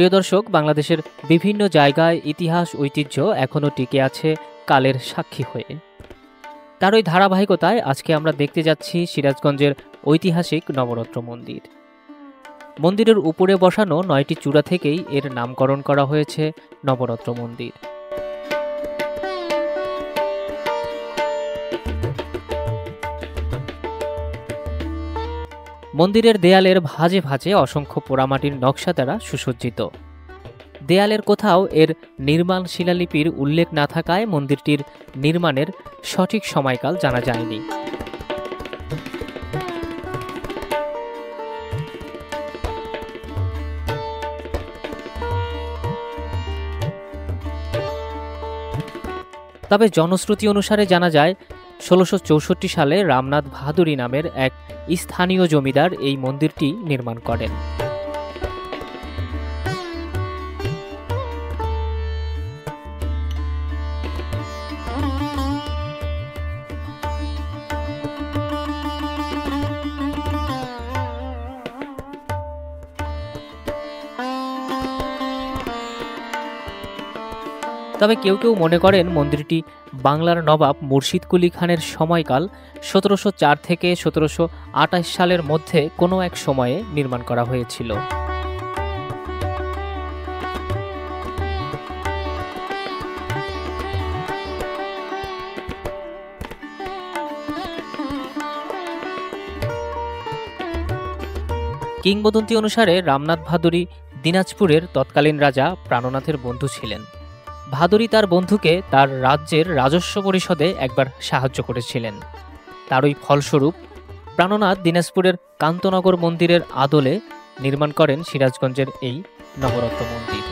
প্রিয় দর্শক, বাংলাদেশের বিভিন্ন জায়গায় ইতিহাস ঐতিহ্য এখনও টিকে আছে কালের সাক্ষী হয়ে। তারই ধারাবাহিকতায় আজকে আমরা দেখতে যাচ্ছি সিরাজগঞ্জের ঐতিহাসিক নবরত্ন মন্দির। মন্দিরের উপরে বসানো 9টি চূড়া থেকেই এর নামকরণ করা হয়েছে নবরত্ন মন্দির। মন্দিরের দেয়ালের ভাঁজে ভাঁজে অসংখ্য পোড়ামাটির নকশা দ্বারা সুসজ্জিত। দেয়ালের কোথাও এর নির্মাণ শিলালিপির উল্লেখ না থাকায় মন্দিরটির নির্মাণের সঠিক সময়কাল জানা যায়নি। তবে জনশ্রুতি অনুসারে জানা যায় 1664 সালে রামনাথ ভাদুরী নামের এক স্থানীয় জমিদার এই মন্দিরটি নির্মাণ করেন। তবে কেউ কেউ মনে করেন মন্দিরটি বাংলার নবাব মুর্শিদ কুলি খানের সময়কাল 1704 থেকে 1728 সালের মধ্যে কোনো এক সময়ে নির্মাণ করা হয়েছিল। কিংবদন্তি অনুসারে রামনাথ ভাদুরী দিনাজপুরের তৎকালীন রাজা প্রাণনাথের বন্ধু ছিলেন। ভাদুরী তার বন্ধুকে তার রাজ্যের রাজস্ব পরিষদে একবার সাহায্য করেছিলেন। তারই ফলস্বরূপ প্রাণনাথ দিনাজপুরের কান্তনগর মন্দিরের আদলে নির্মাণ করেন সিরাজগঞ্জের এই নবরত্ন মন্দির।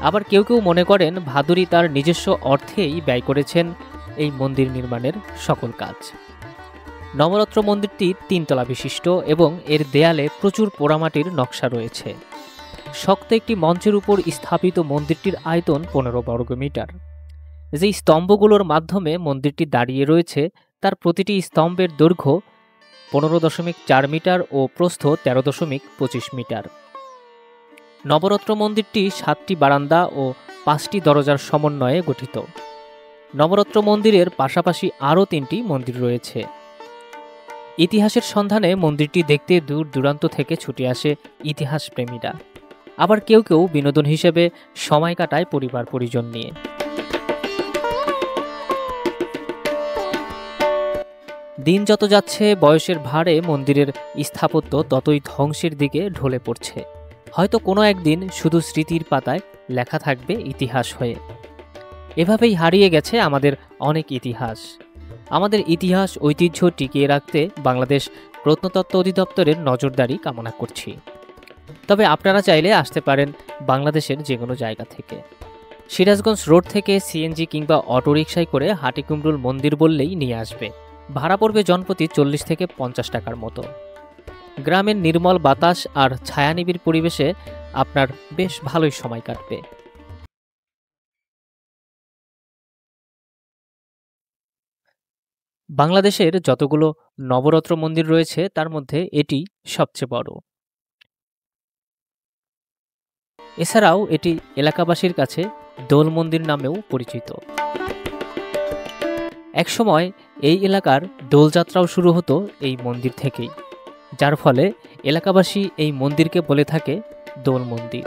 আবার কেউ কেউ মনে করেন ভাদুরী তার নিজস্ব অর্থেই ব্যয় করেছেন এই মন্দির নির্মাণের সকল কাজ। নবরত্ন মন্দিরটি 3 তলা বিশিষ্ট এবং এর দেয়ালে প্রচুর পোড়ামাটির নকশা রয়েছে। শক্ত একটি মঞ্চের উপর স্থাপিত মন্দিরটির আয়তন 15 বর্গমিটার। যে স্তম্ভগুলোর মাধ্যমে মন্দিরটি দাঁড়িয়ে রয়েছে তার প্রতিটি স্তম্ভের দৈর্ঘ্য 15.4 মিটার ও প্রস্থ 13.25 মিটার। নবরত্ন মন্দিরটি 7টি বারান্দা ও 5টি দরজার সমন্বয়ে গঠিত। নবরত্ন মন্দিরের পাশাপাশি আরও 3টি মন্দির রয়েছে। ইতিহাসের সন্ধানে মন্দিরটি দেখতে দূর দূরান্ত থেকে ছুটে আসে ইতিহাস প্রেমীরা। আবার কেউ কেউ বিনোদন হিসেবে সময় কাটায় পরিবার পরিজন নিয়ে। দিন যত যাচ্ছে বয়সের ভারে মন্দিরের স্থাপত্য ততই ধ্বংসের দিকে ঢলে পড়ছে। হয়তো কোনো একদিন শুধু স্মৃতির পাতায় লেখা থাকবে ইতিহাস হয়ে। এভাবেই হারিয়ে গেছে আমাদের অনেক ইতিহাস। আমাদের ইতিহাস ঐতিহ্য টিকিয়ে রাখতে বাংলাদেশ প্রত্নতত্ত্ব অধিদপ্তরের নজরদারি কামনা করছি। তবে আপনারা চাইলে আসতে পারেন বাংলাদেশের যে কোনো জায়গা থেকে। সিরাজগঞ্জ রোড থেকে সিএনজি কিংবা অটোরিকশায় করে হাটিকুমরুল মন্দির বললেই নিয়ে আসবে। ভাড়া পড়বে জনপ্রতি 40 থেকে 50 টাকার মতো। গ্রামের নির্মল বাতাস আর ছায়ানিবিড় পরিবেশে আপনার বেশ ভালোই সময় কাটবে। বাংলাদেশের যতগুলো নবরত্ন মন্দির রয়েছে তার মধ্যে এটি সবচেয়ে বড়। এছাড়াও এটি এলাকাবাসীর কাছে দোল মন্দির নামেও পরিচিত। একসময় এই এলাকার দোলযাত্রাও শুরু হতো এই মন্দির থেকেই, যার ফলে এলাকাবাসী এই মন্দিরকে বলে থাকে দোল মন্দির।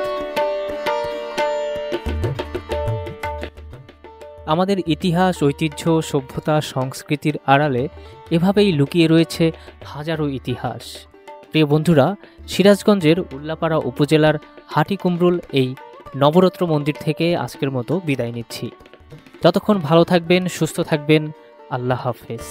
আমাদের ইতিহাস ঐতিহ্য সভ্যতা সংস্কৃতির আড়ালে এভাবেই লুকিয়ে রয়েছে হাজারো ইতিহাস। প্রিয় বন্ধুরা, সিরাজগঞ্জের উল্লাপাড়া উপজেলার হাটিকুমরুল এই নবরত্ন মন্দির থেকে আজকের মতো বিদায় নিচ্ছি। ততক্ষণ ভালো থাকবেন, সুস্থ থাকবেন। আল্লাহ হাফেজ।